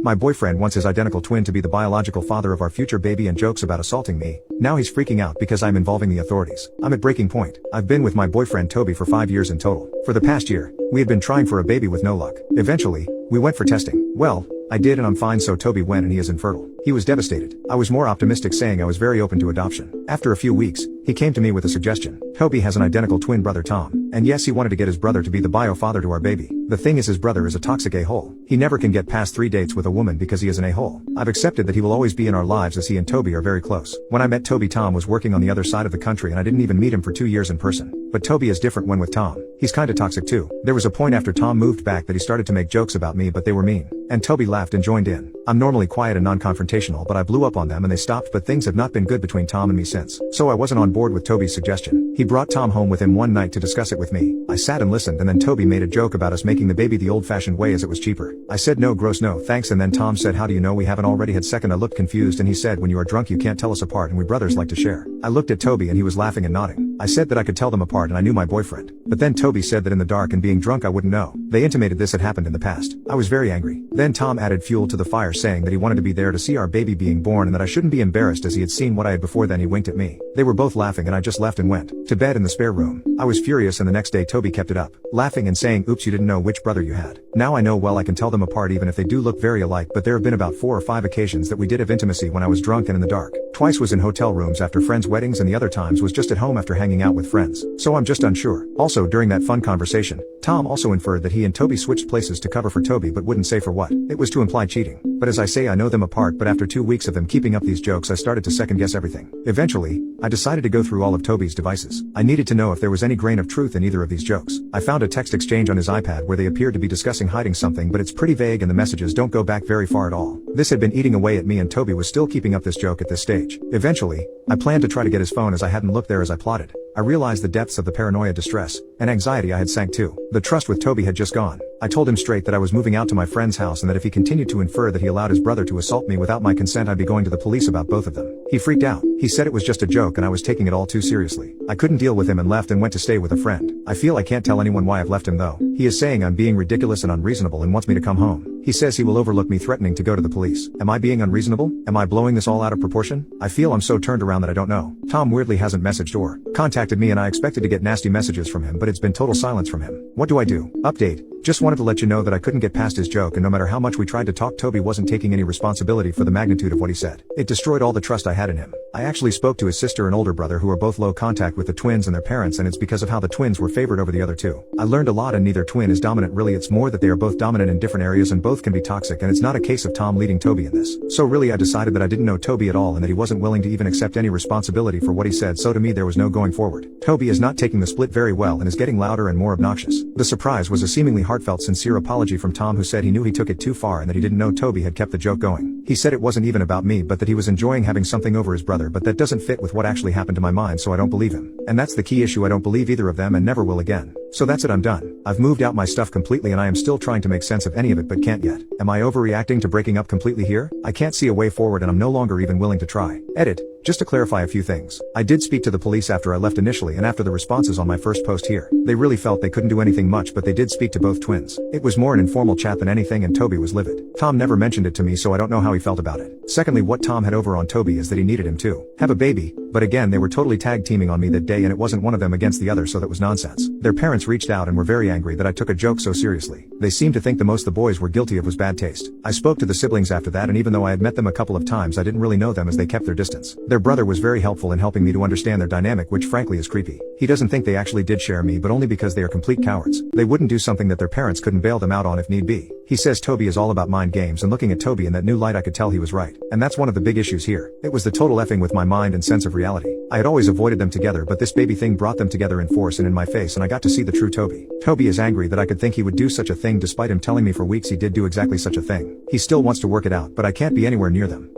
My boyfriend wants his identical twin to be the biological father of our future baby and jokes about assaulting me. Now he's freaking out because I'm involving the authorities. I'm at breaking point. I've been with my boyfriend Toby for 5 years in total. For the past year, we had been trying for a baby with no luck. Eventually, we went for testing. Well, I did and I'm fine, so Toby went and he is infertile. He was devastated. I was more optimistic, saying I was very open to adoption. After a few weeks, he came to me with a suggestion. Toby has an identical twin brother Tom. And yes, he wanted to get his brother to be the bio father to our baby. The thing is, his brother is a toxic a-hole. He never can get past 3 dates with a woman because he is an a-hole. I've accepted that he will always be in our lives as he and Toby are very close. When I met Toby, Tom was working on the other side of the country and I didn't even meet him for 2 years in person. But Toby is different when with Tom. He's kinda toxic too. There was a point after Tom moved back that he started to make jokes about me, but they were mean. And Toby laughed and joined in. I'm normally quiet and non-confrontational, but I blew up on them and they stopped, but things have not been good between Tom and me since. So I wasn't on board with Toby's suggestion. He brought Tom home with him one night to discuss it with me. I sat and listened, and then Toby made a joke about us making the baby the old-fashioned way as it was cheaper. I said no, gross, no thanks, and then Tom said, how do you know we haven't already had sex? I looked confused and he said, when you are drunk you can't tell us apart and we brothers like to share. I looked at Toby and he was laughing and nodding. I said that I could tell them apart and I knew my boyfriend. But then Toby said that in the dark and being drunk I wouldn't know. They intimated this had happened in the past. I was very angry. Then Tom added fuel to the fire, saying that he wanted to be there to see our baby being born and that I shouldn't be embarrassed as he had seen what I had before. Then he winked at me. They were both laughing and I just left and went to bed in the spare room. I was furious, and the next day Toby kept it up, laughing and saying, oops, you didn't know which brother you had. Now I know, well, I can tell them apart even if they do look very alike, but there have been about 4 or 5 occasions that we did have intimacy when I was drunk and in the dark. Twice was in hotel rooms after friends' weddings and the other times was just at home after hanging out with friends. So I'm just unsure. Also, during that fun conversation, Tom also inferred that he and Toby switched places to cover for Toby but wouldn't say for what. It was to imply cheating. But as I say, I know them apart, but after 2 weeks of them keeping up these jokes I started to second guess everything. Eventually, I decided to go through all of Toby's devices. I needed to know if there was any grain of truth in either of these jokes. I found a text exchange on his iPad where they appeared to be discussing hiding something, but it's pretty vague and the messages don't go back very far at all. This had been eating away at me and Toby was still keeping up this joke at this stage. Eventually, I planned to try to get his phone as I hadn't looked there as I plotted. I realized the depths of the paranoia, distress, and anxiety I had sank to. The trust with Toby had just gone. I told him straight that I was moving out to my friend's house and that if he continued to infer that he allowed his brother to assault me without my consent I'd be going to the police about both of them. He freaked out. He said it was just a joke and I was taking it all too seriously. I couldn't deal with him and left and went to stay with a friend. I feel I can't tell anyone why I've left him though. He is saying I'm being ridiculous and unreasonable and wants me to come home. He says he will overlook me, threatening to go to the police. Am I being unreasonable? Am I blowing this all out of proportion? I feel I'm so turned around that I don't know. Tom weirdly hasn't messaged or contacted me and I expected to get nasty messages from him, but it's been total silence from him. What do I do? Update. Just wanted to let you know that I couldn't get past his joke, and no matter how much we tried to talk, Toby wasn't taking any responsibility for the magnitude of what he said. It destroyed all the trust I had in him. I actually spoke to his sister and older brother who are both low contact with the twins and their parents, and it's because of how the twins were favored over the other two. I learned a lot, and neither twin is dominant really, it's more that they are both dominant in different areas and both can be toxic, and it's not a case of Tom leading Toby in this. So really I decided that I didn't know Toby at all and that he wasn't willing to even accept any responsibility for what he said, so to me there was no going forward. Toby is not taking the split very well and is getting louder and more obnoxious. The surprise was a seemingly heartfelt, sincere apology from Tom, who said he knew he took it too far and that he didn't know Toby had kept the joke going. He said it wasn't even about me but that he was enjoying having something over his brother, but that doesn't fit with what actually happened to my mind, so I don't believe him. And that's the key issue, I don't believe either of them and never will again. So that's it, I'm done. I've moved out my stuff completely and I am still trying to make sense of any of it but can't yet. Am I overreacting to breaking up completely here? I can't see a way forward and I'm no longer even willing to try. Edit. Just to clarify a few things. I did speak to the police after I left initially and after the responses on my first post here. They really felt they couldn't do anything much, but they did speak to both twins. It was more an informal chat than anything and Toby was livid. Tom never mentioned it to me, so I don't know how he felt about it. Secondly, what Tom had over on Toby is that he needed him to have a baby, but again they were totally tag teaming on me that day and it wasn't one of them against the other, so that was nonsense. Their parents reached out and were very angry that I took a joke so seriously. They seemed to think the most the boys were guilty of was bad taste. I spoke to the siblings after that, and even though I had met them a couple of times I didn't really know them as they kept their distance. Their brother was very helpful in helping me to understand their dynamic, which frankly is creepy. He doesn't think they actually did share me, but only because they are complete cowards. They wouldn't do something that their parents couldn't bail them out on if need be. He says Toby is all about mind games, and looking at Toby in that new light I could tell he was right. And that's one of the big issues here. It was the total effing with my mind and sense of reality. I had always avoided them together, but this baby thing brought them together in force and in my face, and I got to see the true Toby. Toby is angry that I could think he would do such a thing despite him telling me for weeks he did do exactly such a thing. He still wants to work it out, but I can't be anywhere near them.